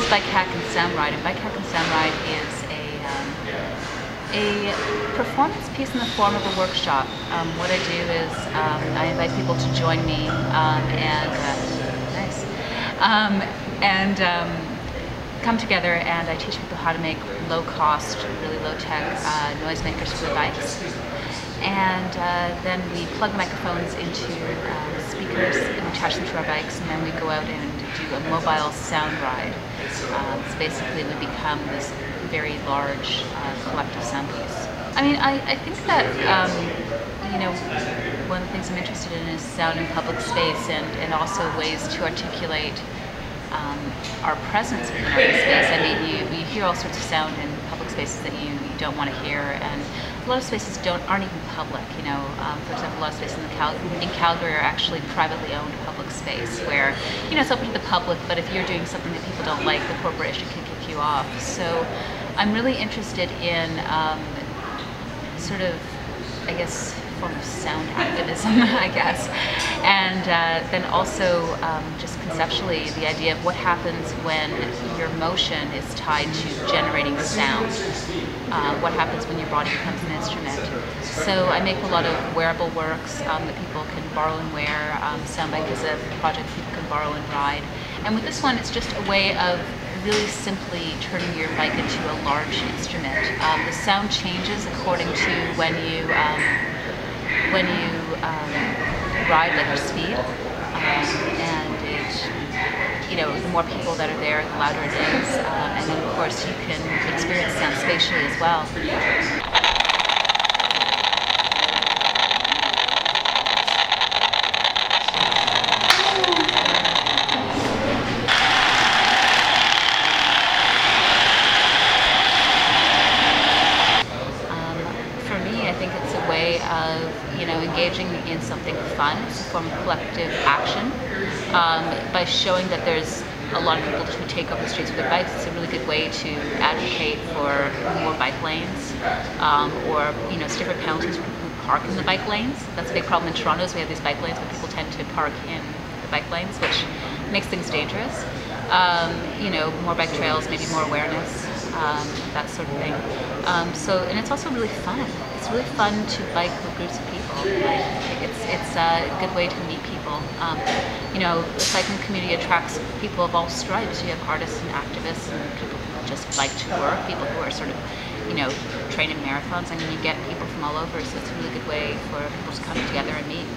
Bike Hack Soundride, and Bike Hack Soundride is a performance piece in the form of a workshop. What I do is I invite people to join me come together, and I teach people how to make low-cost, really low-tech noisemakers for the bikes. And then we plug the microphones into speakers and attach them to our bikes, and then we go out and do a mobile sound ride. So basically we become this very large collective sound piece. I mean, I think that, you know, one of the things I'm interested in is sound in public space, and also ways to articulate our presence within our space. I mean, you hear all sorts of sound in public spaces that you don't want to hear, and a lot of spaces aren't even public. You know, for example, a lot of spaces in Calgary are actually privately owned public space where, you know, it's open to the public, but if you're doing something that people don't like, the corporation can kick you off. So I'm really interested in sort of, I guess, form of sound activism, I guess, and then also just conceptually the idea of what happens when your motion is tied to generating sound. What happens when your body becomes an instrument. So I make a lot of wearable works that people can borrow and wear. Soundbike is a project people can borrow and ride. And with this one, it's just a way of really simply turning your bike into a large instrument. The sound changes according to when you ride, like your speed, and it, you know, the more people that are there, the louder it is, and then of course you can experience sound spatially as well. Of, you know, engaging in something fun, it's a form of collective action, by showing that there's a lot of people who take over the streets with their bikes. It's a really good way to advocate for more bike lanes, or, you know, stiffer penalties for people who park in the bike lanes. That's a big problem in Toronto, is we have these bike lanes where people tend to park in the bike lanes, which makes things dangerous. You know, more bike trails, maybe more awareness, that sort of thing. And it's also really fun. It's really fun to bike with groups of people. Like, it's a good way to meet people. You know, the cycling community attracts people of all stripes. You have artists and activists and people who just bike to work, people who are sort of, you know, train in marathons. I mean, you get people from all over, so it's a really good way for people to come together and meet.